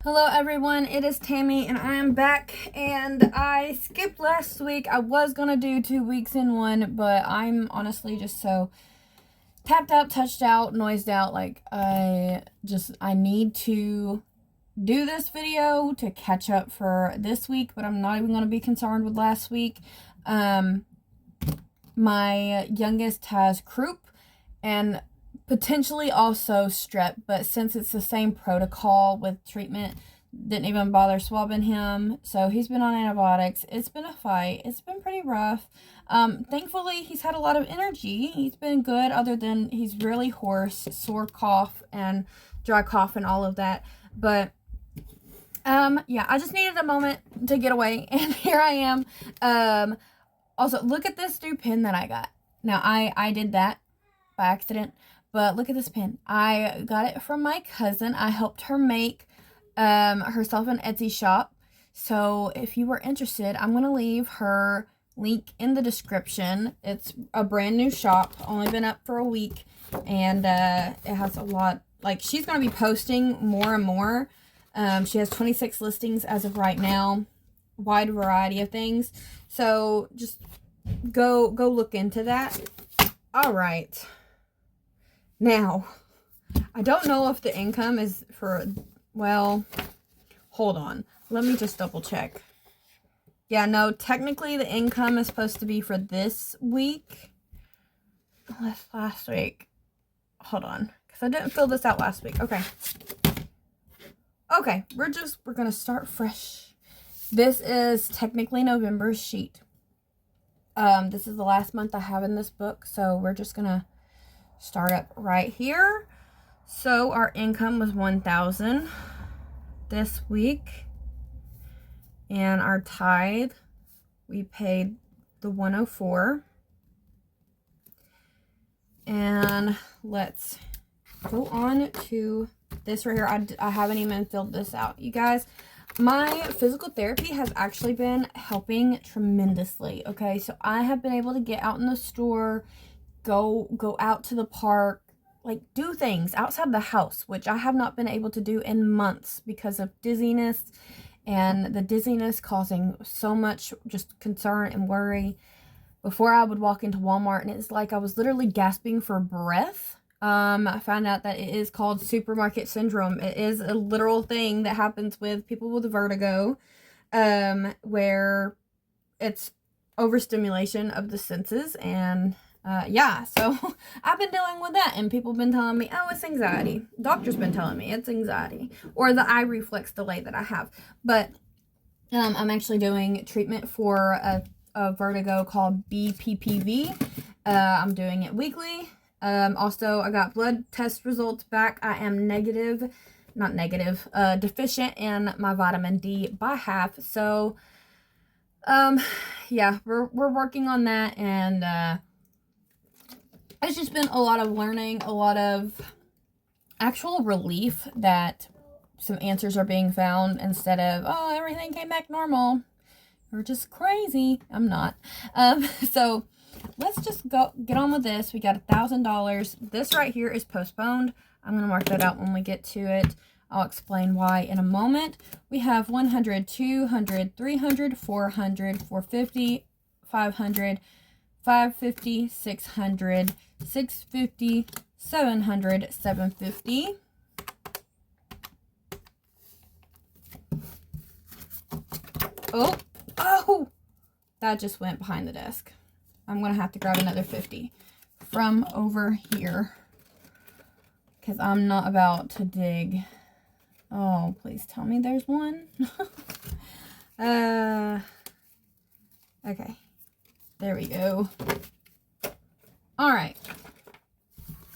Hello everyone, it is Tammy and I am back, and I skipped last week. I was gonna do 2 weeks in one, but I'm honestly just so tapped out, touched out, noised out. Like I need to do this video to catch up for this week, but I'm not even gonna be concerned with last week. My youngest has croup and potentially also strep, but since it's the same protocol with treatment, didn't even bother swabbing him. So he's been on antibiotics. It's been a fight. It's been pretty rough. Thankfully, he's had a lot of energy. He's been good, other than he's really hoarse, sore cough, and dry cough and all of that. But yeah, I just needed a moment to get away, and here I am. Also, look at this new pin that I got. Now, I did that by accident, but look at this pin. I got it from my cousin. I helped her make herself an Etsy shop. So if you were interested, I'm going to leave her link in the description. It's a brand new shop, only been up for a week, and it has a lot, like, she's going to be posting more and more. She has 26 listings as of right now, wide variety of things. So just go look into that. All right. Now, I don't know if the income is for, well, hold on. Let me just double check. Yeah, no, technically the income is supposed to be for this week. Last week. Hold on, because I didn't fill this out last week. Okay. Okay, we're going to start fresh. This is technically November's sheet. This is the last month I have in this book, so we're just going to start up right here. So our income was $1,000 this week, and our tithe, we paid the $104. And let's go on to this right here. I haven't even filled this out, you guys. My physical therapy has actually been helping tremendously. Okay, so I have been able to get out in the store, go out to the park, like do things outside the house, which I have not been able to do in months because of dizziness, and the dizziness causing so much just concern and worry. Before, I would walk into Walmart and it's like I was literally gasping for breath. I found out that it is called supermarket syndrome. It is a literal thing that happens with people with vertigo, where it's overstimulation of the senses. And yeah, so I've been dealing with that, and people have been telling me, oh, it's anxiety. Doctor's been telling me it's anxiety, or the eye reflex delay that I have. But I'm actually doing treatment for a vertigo called BPPV. I'm doing it weekly. Also, I got blood test results back. I am deficient in my vitamin D by half. So, yeah, we're working on that, and it's just been a lot of learning, a lot of actual relief that some answers are being found instead of, oh, everything came back normal. We're just crazy. I'm not. So let's just get on with this. We got $1,000. This right here is postponed. I'm going to mark that out when we get to it. I'll explain why in a moment. We have 100, 200, 300, 400, 450, 500, 550, 600, 650, 700, 750. Oh, that just went behind the desk. I'm going to have to grab another 50 from over here, because I'm not about to dig. Oh, please tell me there's one. Okay. There we go. All right.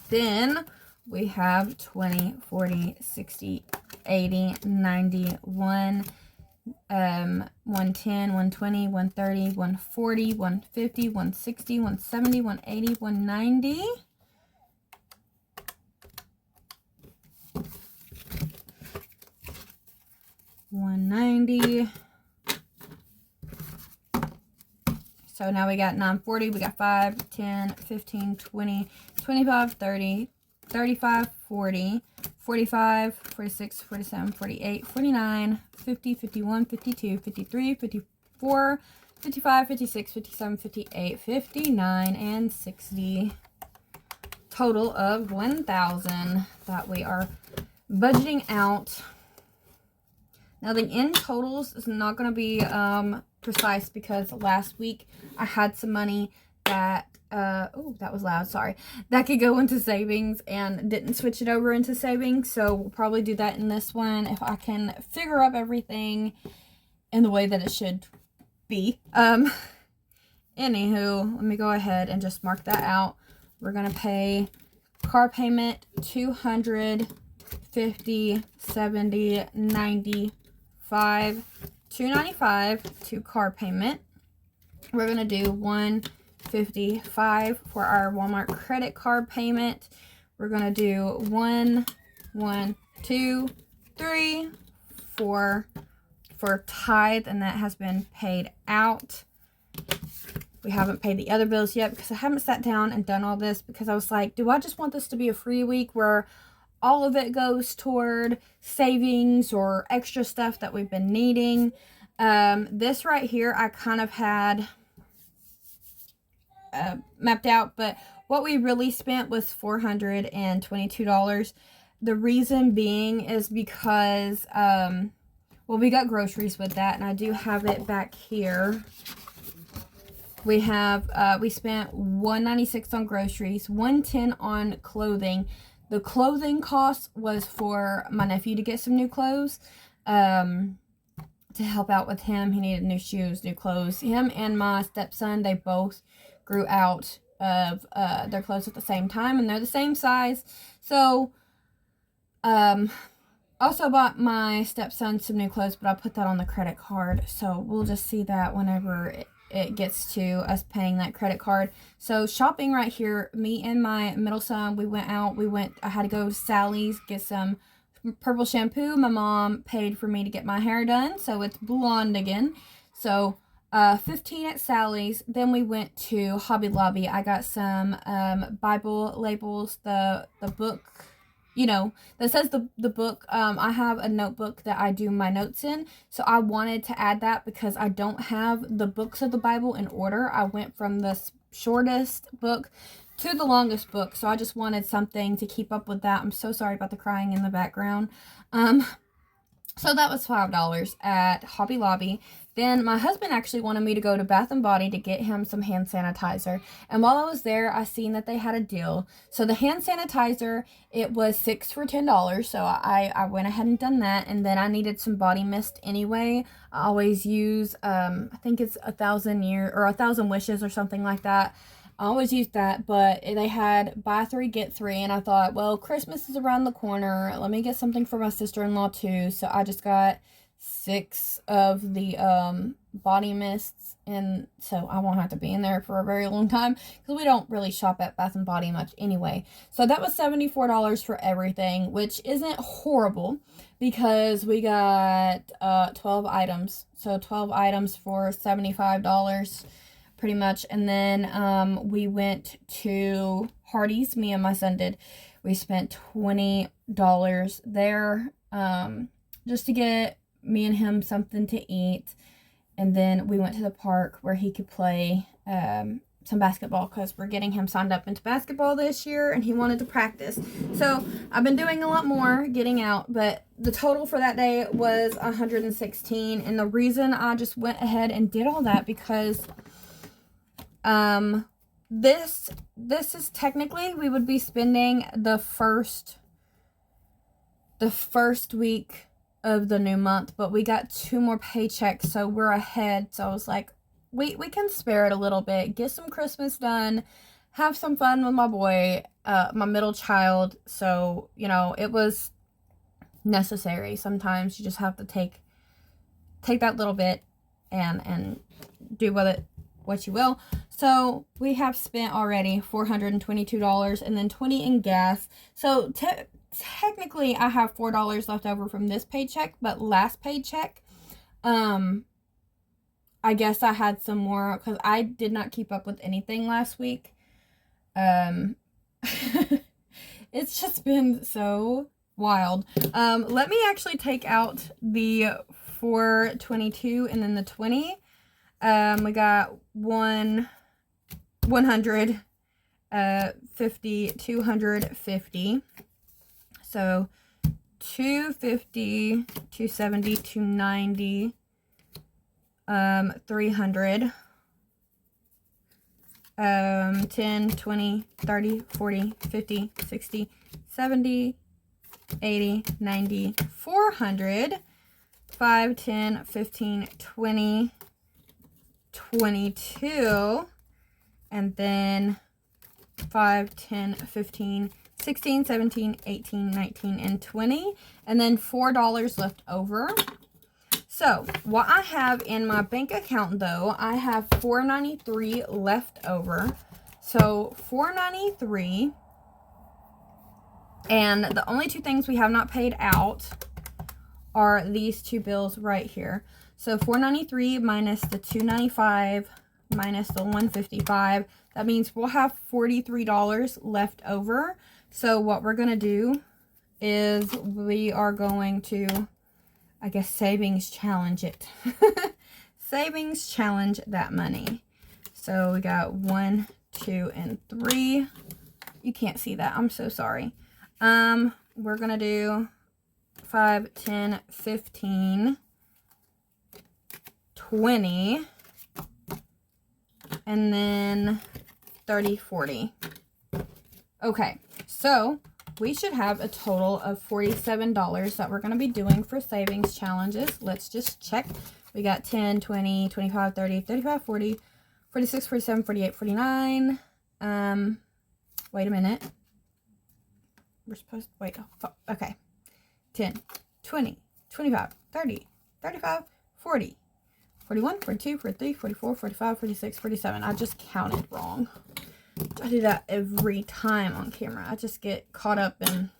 Then we have 20, 40, 60, 80, 90, 110, 120, 130, 140, 150, 160, 170, 180, 190. $190. So now we got 940, we got 5, 10, 15, 20, 25, 30, 35, 40, 45, 46, 47, 48, 49, 50, 51, 52, 53, 54, 55, 56, 57, 58, 59, and 60. Total of 1,000 that we are budgeting out. Now the end totals is not going to be precise because last week I had some money that, oh, that was loud, sorry, that could go into savings and didn't switch it over into savings. So we'll probably do that in this one if I can figure up everything in the way that it should be. Anywho, let me go ahead and just mark that out. We're going to pay car payment 200, 50, 70, 95, 295 to car payment. We're going to do 155 for our Walmart credit card payment. We're going to do 1, 2, 3, 4 for tithe, and that has been paid out. We haven't paid the other bills yet because I haven't sat down and done all this because I was like, do I just want this to be a free week where all of it goes toward savings or extra stuff that we've been needing? This right here, I kind of had mapped out, but what we really spent was $422. The reason being is because, well, we got groceries with that, and I do have it back here. We have, we spent $196 on groceries, $110 on clothing. The clothing cost was for my nephew to get some new clothes, to help out with him. He needed new shoes, new clothes. Him and my stepson, they both grew out of their clothes at the same time, and they're the same size. So, also bought my stepson some new clothes, but I'll put that on the credit card. So we'll just see that whenever it gets to us paying that credit card. So shopping right here, me and my middle son, we went out. I had to go to Sally's, get some purple shampoo. My mom paid for me to get my hair done, so it's blonde again. So 15 at Sally's. Then we went to Hobby Lobby. I got some Bible labels, the book, you know, that says the book. I have a notebook that I do my notes in, so I wanted to add that because I don't have the books of the Bible in order. I went from the shortest book to the longest book, so I just wanted something to keep up with that. I'm so sorry about the crying in the background. So that was $5 at Hobby Lobby. Then my husband actually wanted me to go to Bath & Body to get him some hand sanitizer. And while I was there, I seen that they had a deal. So the hand sanitizer, it was 6 for $10. So I went ahead and done that. And then I needed some body mist anyway. I always use, I think it's 1,000 wishes or something like that. I always use that, but they had buy 3, get 3, and I thought, well, Christmas is around the corner. Let me get something for my sister-in-law too. So I just got 6 of the body mists, and so I won't have to be in there for a very long time because we don't really shop at Bath & Body much anyway. So that was $74 for everything, which isn't horrible because we got 12 items. So 12 items for $75. Pretty much. And then we went to Hardee's. Me and my son did. We spent $20 there just to get me and him something to eat. And then we went to the park where he could play some basketball because we're getting him signed up into basketball this year and he wanted to practice. So I've been doing a lot more getting out, but the total for that day was $116. And the reason I just went ahead and did all that because this is technically, we would be spending the first week of the new month, but we got 2 more paychecks, so we're ahead. So I was like, we can spare it a little bit, get some Christmas done, have some fun with my boy, my middle child. So, you know, it was necessary. Sometimes you just have to take that little bit and do with it what you will. So we have spent already $422 and then $20 in gas. So technically I have $4 left over from this paycheck, but last paycheck, I guess I had some more because I did not keep up with anything last week. It's just been so wild. Let me actually take out the 422 and then the 20. We got 100, 50, 250. So 250, 270, 290, 300, 10, 20, 30, 40, 50, 60, 70, 80, 90, 400, 5, 10, 15, 20, 22, and then 5, 10, 15, 16, 17, 18, 19, and 20, and then $4 left over. So what I have in my bank account though, I have $4.93 left over. So $4.93, and the only two things we have not paid out are these two bills right here. So $4.93 minus the $2.95 minus the $1.55. That means we'll have $43 left over. So what we're going to do is we are going to, I guess, savings challenge it. Savings challenge that money. So we got 1, 2, and 3. You can't see that. I'm so sorry. We're going to do 5, 10, 15, 20, and then 30, 40. Okay, so we should have a total of $47 that we're going to be doing for savings challenges. Let's just check. We got 10, 20, 25, 30, 35, 40, 46, 47, 48, 49. Wait a minute. We're supposed to wait. Okay. 10, 20, 25, 30, 35, 40, 41, 42, 43, 44, 45, 46, 47. I just counted wrong. I do that every time on camera. I just get caught up in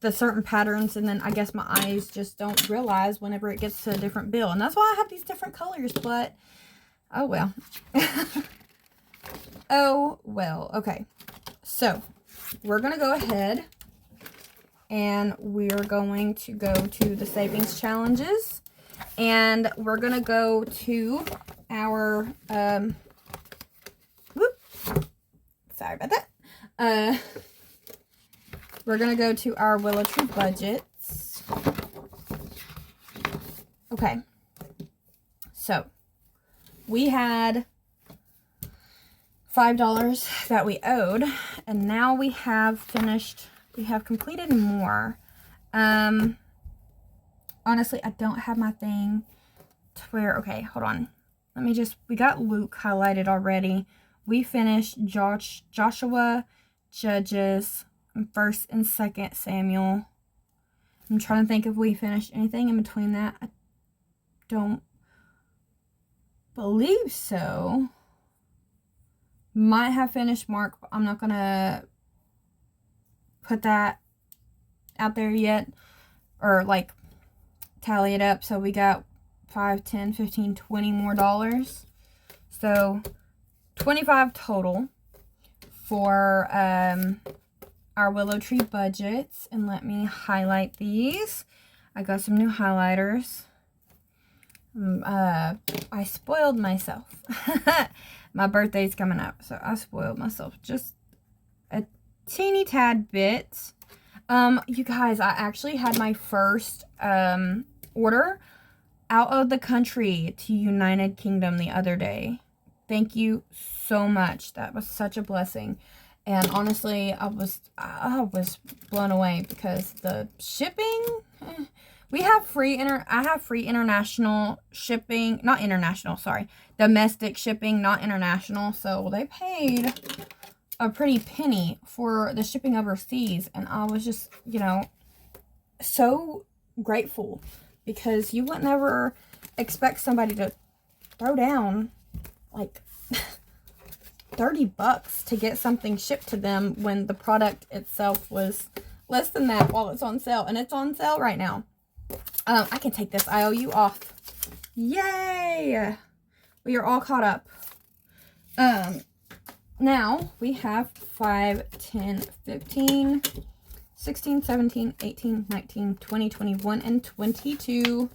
the certain patterns, and then I guess my eyes just don't realize whenever it gets to a different bill. And that's why I have these different colors, but oh well. Oh well. Okay. So we're going to go ahead and we're going to go to the savings challenges, and we're going to go to our, sorry about that. We're going to go to our Willow Tree budgets. Okay. So we had $5 that we owed, and now we have completed more. Honestly, I don't have my thing to where, okay, hold on. We got Luke highlighted already. We finished Joshua, Judges, 1st and 2nd Samuel. I'm trying to think if we finished anything in between that. I don't believe so. Might have finished Mark, but I'm not going to put that out there yet, or like tally it up. So we got 5, 10, 15, 20 more dollars. So 25 total for our Willow Tree budgets. And let me highlight these. I got some new highlighters. I spoiled myself. My birthday's coming up, so I spoiled myself just a teeny tad bit. You guys, I actually had my first order out of the country to United Kingdom the other day. Thank you so much. That was such a blessing. And honestly, I was blown away because the shipping, I have free international shipping, not international, sorry, domestic shipping, not international. So they paid a pretty penny for the shipping overseas, and I was just, so grateful, because you would never expect somebody to throw down like $30 to get something shipped to them when the product itself was less than that while it's on sale, and it's on sale right now. I can take this IOU off. Yay! We are all caught up. Now we have 5, 10, 15, 16, 17, 18, 19, 20, 21, and 22.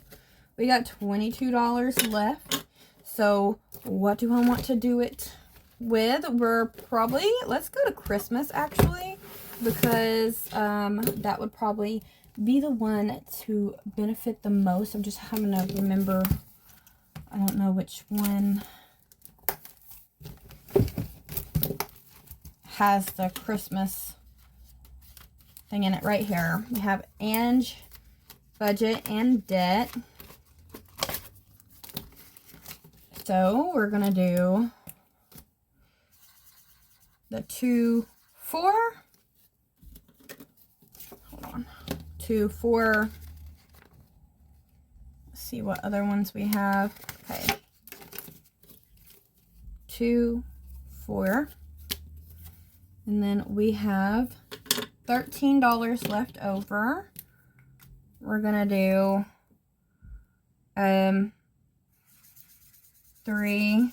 We got $22 left. So what do I want to do it with? We're probably, let's go to Christmas actually, because that would probably be the one to benefit the most. I'm just having to remember, I don't know which one has the Christmas thing in it. Right here we have Ange, budget, and debt. So we're gonna do the 2, 4. Hold on. 2, 4. Let's see what other ones we have. Okay. 2, 4. And then we have $13 left over. We're gonna do 3,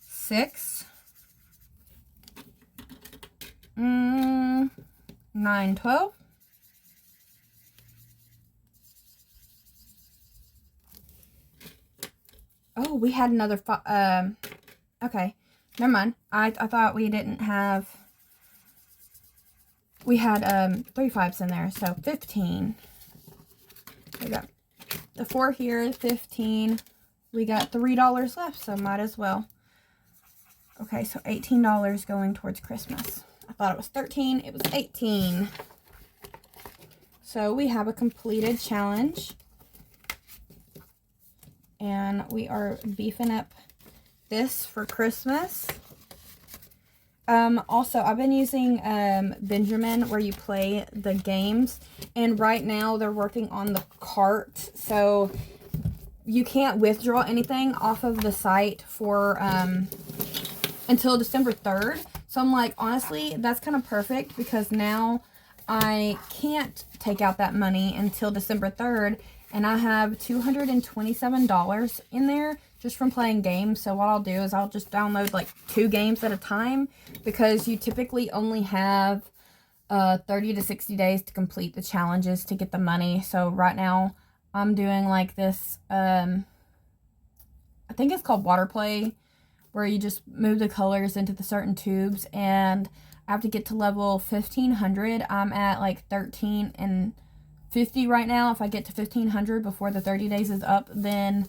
6, 9, 12. Oh, we had another okay, never mind. I thought we didn't have, we had 3 5s in there, so 15. We got the 4 here, 15. We got $3 left, so might as well. Okay, so $18 going towards Christmas. I thought it was 13, it was 18. So we have a completed challenge. And we are beefing up this for Christmas. Also, I've been using Benjamin, where you play the games. And right now, they're working on the cart. So you can't withdraw anything off of the site for until December 3rd. So I'm like, honestly, that's kind of perfect, because now I can't take out that money until December 3rd. And I have $227 in there just from playing games. So what I'll do is I'll just download like 2 games at a time, because you typically only have 30 to 60 days to complete the challenges to get the money. So right now I'm doing like this, I think it's called water play, where you just move the colors into the certain tubes, and I have to get to level 1500. I'm at like 13 and 50 right now. If I get to 1500 before the 30 days is up, then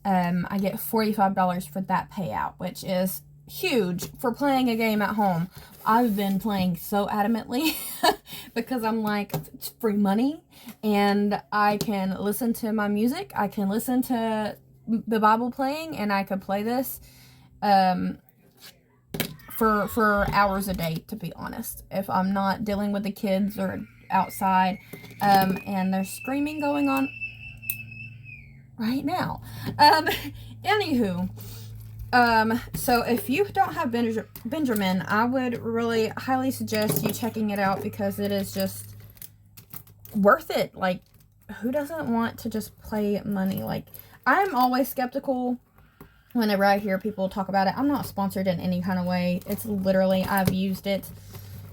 I get $45 for that payout, which is huge for playing a game at home. I've been playing so adamantly because I'm like, it's free money, and I can listen to my music, I can listen to the Bible playing, and I could play this for hours a day, to be honest, if I'm not dealing with the kids or outside, and there's screaming going on right now. Anywho, so if you don't have Benjamin, I would really highly suggest you checking it out, because it is just worth it. Like, who doesn't want to just play money? Like, I'm always skeptical whenever I hear people talk about it. I'm not sponsored in any kind of way. It's literally, I've used it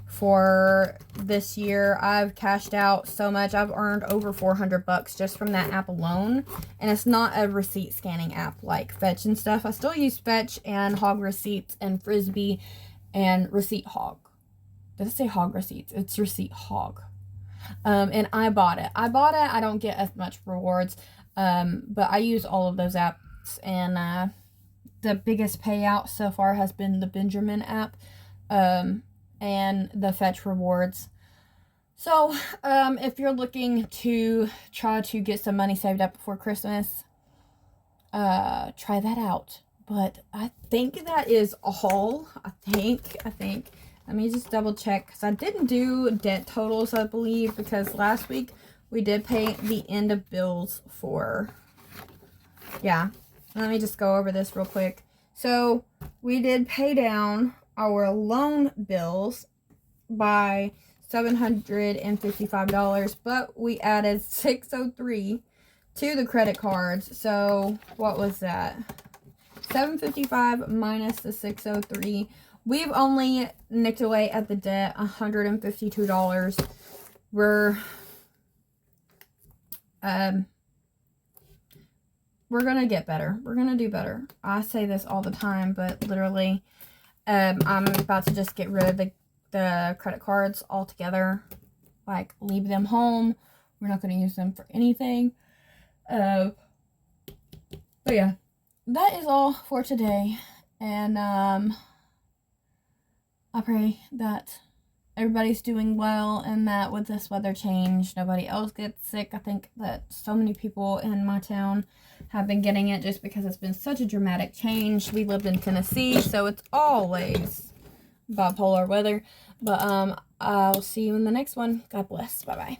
for this year. I've cashed out so much. I've earned over $400 just from that app alone. And it's not a receipt scanning app like Fetch and stuff. I still use Fetch and Hog Receipts and Frisbee and Receipt Hog. Does it say Hog Receipts? It's Receipt Hog. And I bought it. I don't get as much rewards. But I use all of those apps, and the biggest payout so far has been the Benjamin app. And the Fetch rewards. So, if you're looking to try to get some money saved up before Christmas, try that out. But I think that is all. I think. Let me just double check, because I didn't do debt totals, I believe, because last week we did pay the end of bills for, yeah. Let me just go over this real quick. So, we did pay down our loan bills by $755, but we added $603 to the credit cards. So what was that? $755 minus the $603. We've only nicked away at the debt $152. we're gonna get better. We're gonna do better. I say this all the time, but literally, I'm about to just get rid of the credit cards altogether. Like, leave them home. We're not gonna use them for anything. But yeah, that is all for today. And I pray that everybody's doing well and that with this weather change, nobody else gets sick. I think that so many people in my town have been getting it just because it's been such a dramatic change. We lived in Tennessee, so it's always bipolar weather. But I'll see you in the next one. God bless. Bye-bye.